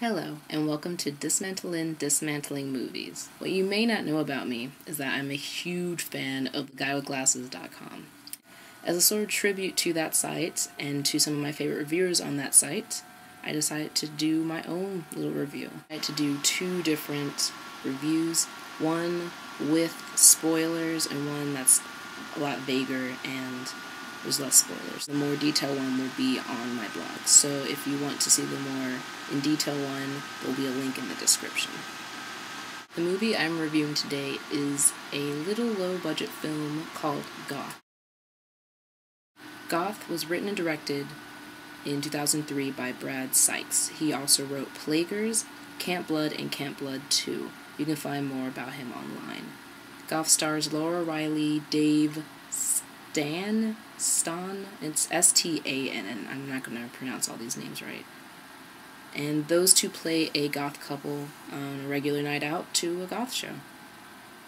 Hello, and welcome to Dismantling Movies. What you may not know about me is that I'm a huge fan of GuyWithGlasses.com. As a sort of tribute to that site, and to some of my favorite reviewers on that site, I decided to do my own little review. I had to do two different reviews, one with spoilers and one that's a lot vaguer and there's less spoilers. The more detailed one will be on my blog, so if you want to see the more in detail one, there will be a link in the description. The movie I'm reviewing today is a little low-budget film called Goth. Goth was written and directed in 2003 by Brad Sykes. He also wrote Plaguers, Camp Blood, and Camp Blood 2. You can find more about him online. Goth stars Laura Riley, Dave Stan, it's S-T-A-N-N. I'm not going to pronounce all these names right. And those two play a goth couple on a regular night out to a goth show.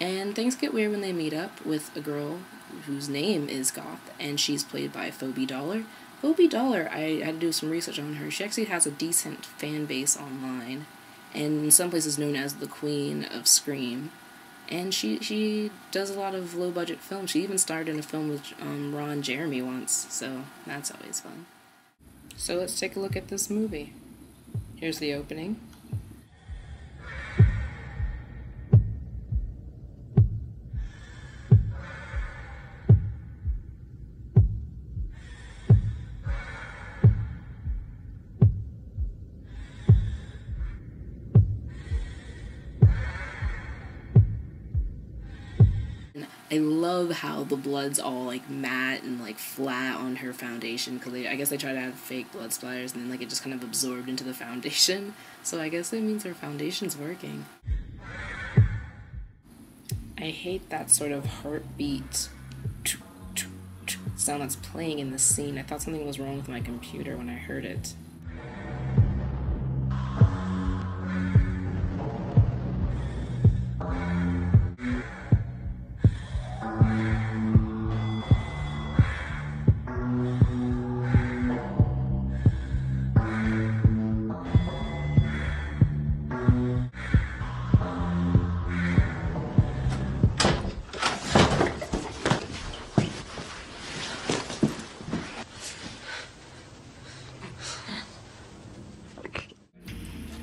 And things get weird when they meet up with a girl whose name is Goth, and she's played by Phoebe Dollar. Phoebe Dollar, I had to do some research on her. She actually has a decent fan base online, and in some places known as the Queen of Scream. And she does a lot of low-budget films. She even starred in a film with Ron Jeremy once, so that's always fun. So let's take a look at this movie. Here's the opening. I love how the blood's all like matte and like flat on her foundation, because I guess they try to have fake blood splatters and then like it just kind of absorbed into the foundation, so I guess that means her foundation's working. I hate that sort of heartbeat sound that's playing in this scene. I thought something was wrong with my computer when I heard it.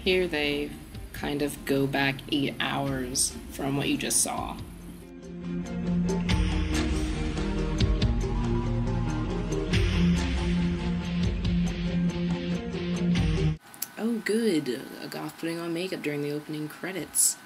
Here they kind of go back 8 hours from what you just saw. Oh good, a goth putting on makeup during the opening credits.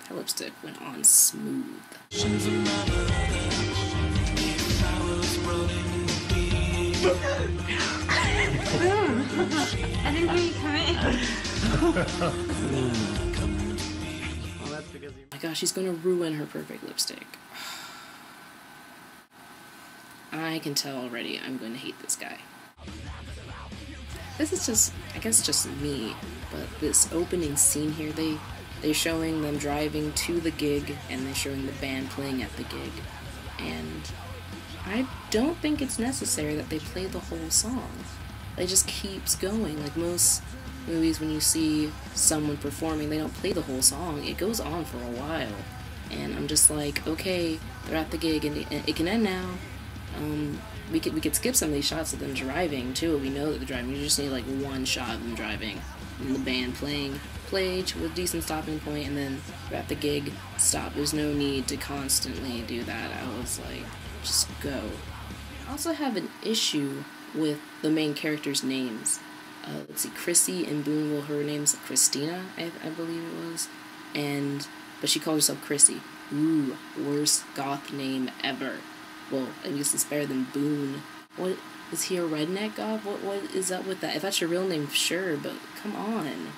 That lipstick went on smooth. I didn't hear you come in. Oh my gosh, she's gonna ruin her perfect lipstick. I can tell already I'm going to hate this guy. This is just, I guess just me, but this opening scene here, they're showing them driving to the gig, and they're showing the band playing at the gig, and I don't think it's necessary that they play the whole song. It just keeps going. Like most movies, when you see someone performing, they don't play the whole song. It goes on for a while, and I'm just like, okay, they're at the gig, and it can end now. We could skip some of these shots of them driving too. We know that they're driving. You just need like one shot of them driving, and the band play with decent stopping point, and then we're at the gig, stop. There's no need to constantly do that. I was like, just go. I also have an issue with the main characters' names. Let's see, Chrissy and Boone. Well, her name's Christina, I believe it was, but she called herself Chrissy. Ooh, worst goth name ever. Well, at least it's better than Boone. What, is he a redneck goth? What is up with that? If that's your real name, sure, but come on.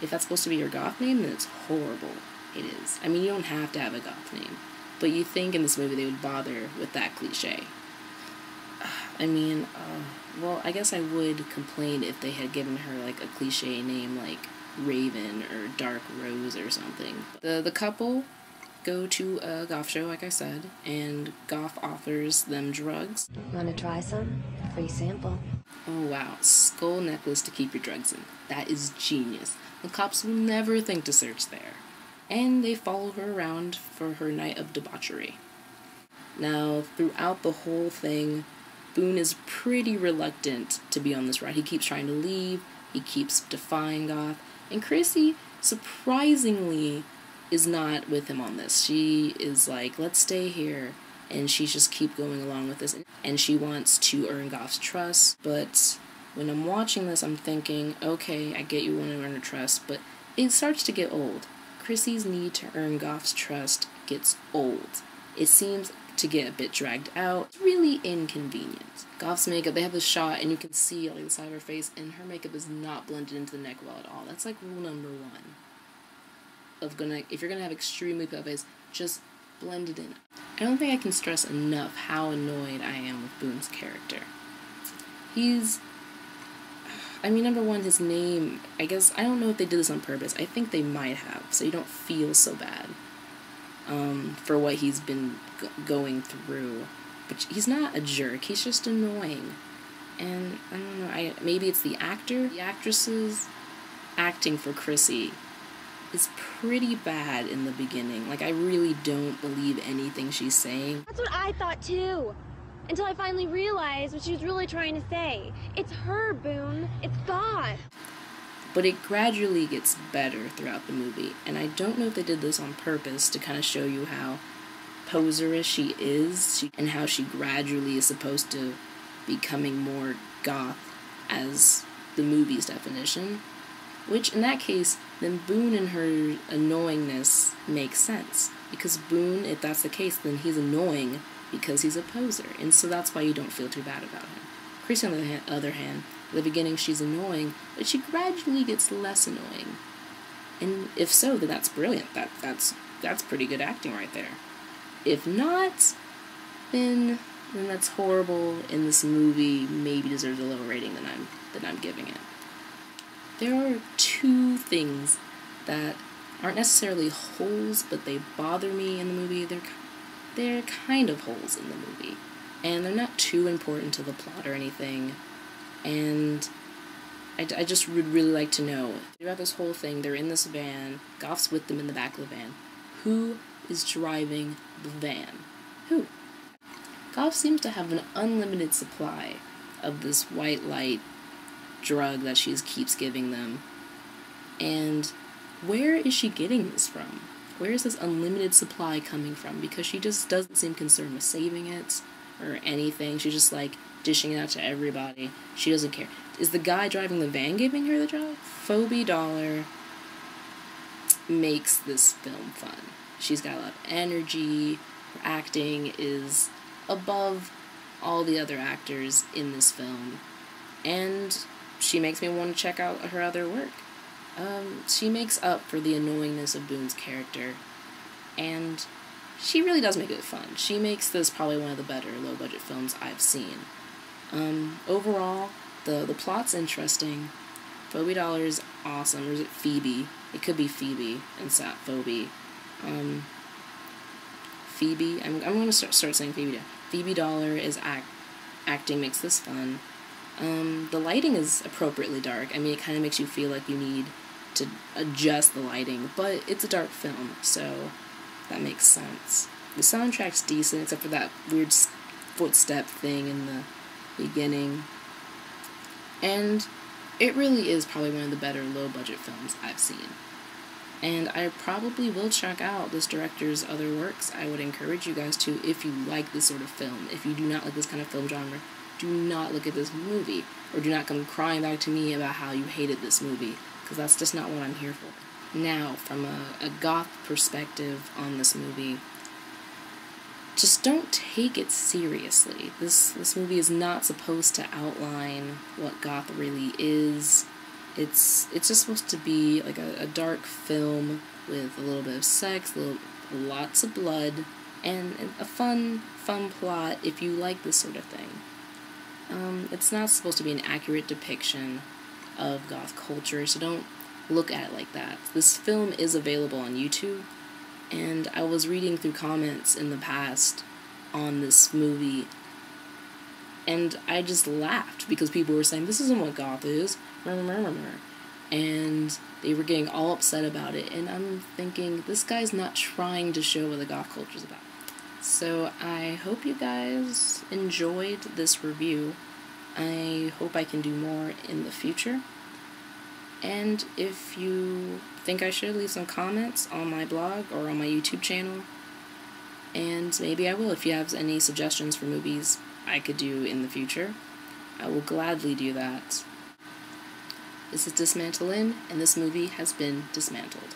If that's supposed to be your goth name, then it's horrible. It is. I mean, you don't have to have a goth name, but you think in this movie they would bother with that cliche. I mean, well, I guess I would complain if they had given her, like, a cliche name like Raven or Dark Rose or something. The couple go to a Goth show, like I said, and Goth offers them drugs. Want to try some? Free sample. Oh wow, skull necklace to keep your drugs in. That is genius. The cops will never think to search there. And they follow her around for her night of debauchery. Now, throughout the whole thing, Boone is pretty reluctant to be on this ride. He keeps trying to leave, he keeps defying Goth, and Chrissy, surprisingly, is not with him on this. She is like, let's stay here, and she just keep going along with this, and she wants to earn Goth's trust, but when I'm watching this, I'm thinking, okay, I get you want to earn her trust, but it starts to get old. Chrissy's need to earn Goth's trust gets old. It seems to get a bit dragged out. It's really inconvenient. Goth's makeup, they have this shot and you can see like the side of her face, and her makeup is not blended into the neck well at all. That's like rule number one. If you're gonna have extremely pale face, just blend it in. I don't think I can stress enough how annoyed I am with Boone's character. Number one, his name, I guess, I don't know if they did this on purpose. I think they might have, so you don't feel so bad for what he's been going through. But he's not a jerk, he's just annoying. And, I don't know, maybe it's the actor? The actress's acting for Chrissy is pretty bad in the beginning. Like, I really don't believe anything she's saying. That's what I thought too. Until I finally realized what she was really trying to say. It's her, Boone. It's God. But it gradually gets better throughout the movie, and I don't know if they did this on purpose to kind of show you how poserish she is, and how she gradually is supposed to becoming more goth as the movie's definition. Which, in that case, then Boone and her annoyingness makes sense. Because Boone, if that's the case, then he's annoying because he's a poser, and so that's why you don't feel too bad about him. Chrissy, on the other hand, at the beginning she's annoying, but she gradually gets less annoying. And if so, then that's brilliant. That's pretty good acting right there. If not, then that's horrible, and this movie maybe deserves a lower rating than I'm giving it. There are two things that aren't necessarily holes, but they bother me in the movie. They're kind of holes in the movie, and they're not too important to the plot or anything, and I just would really like to know, throughout this whole thing, they're in this van, Goth's with them in the back of the van. Who is driving the van? Who? Goth seems to have an unlimited supply of this white light drug that she keeps giving them, and where is she getting this from? Where is this unlimited supply coming from? Because she just doesn't seem concerned with saving it or anything. She's just like dishing it out to everybody. She doesn't care. Is the guy driving the van giving her the drug? Phoebe Dollar makes this film fun. She's got a lot of energy. Her acting is above all the other actors in this film. And she makes me want to check out her other work. She makes up for the annoyingness of Boone's character, and she really does make it fun. She makes this probably one of the better low-budget films I've seen. Overall, the plot's interesting. Phoebe Dollar is awesome. Or is it Phoebe? It could be Phoebe, and it's not Phoebe. Phoebe. I'm going to start saying Phoebe. Phoebe Dollar is acting makes this fun. The lighting is appropriately dark. I mean, it kind of makes you feel like you need to adjust the lighting, but it's a dark film, so that makes sense. The soundtrack's decent, except for that weird footstep thing in the beginning. And it really is probably one of the better low-budget films I've seen. And I probably will check out this director's other works. I would encourage you guys to, if you like this sort of film. If you do not like this kind of film genre, do not look at this movie, or do not come crying back to me about how you hated this movie, because that's just not what I'm here for. Now, from a goth perspective on this movie, just don't take it seriously. This movie is not supposed to outline what goth really is. It's just supposed to be like a dark film with a little bit of sex, lots of blood, and a fun plot if you like this sort of thing. It's not supposed to be an accurate depiction of goth culture, so don't look at it like that. This film is available on YouTube, and I was reading through comments in the past on this movie, and I just laughed because people were saying, this isn't what goth is, and they were getting all upset about it, and I'm thinking, this guy's not trying to show what the goth culture's about. So I hope you guys enjoyed this review. I hope I can do more in the future. And if you think I should, leave some comments on my blog or on my YouTube channel. And maybe I will if you have any suggestions for movies I could do in the future. I will gladly do that. This is Dismantle In, and this movie has been dismantled.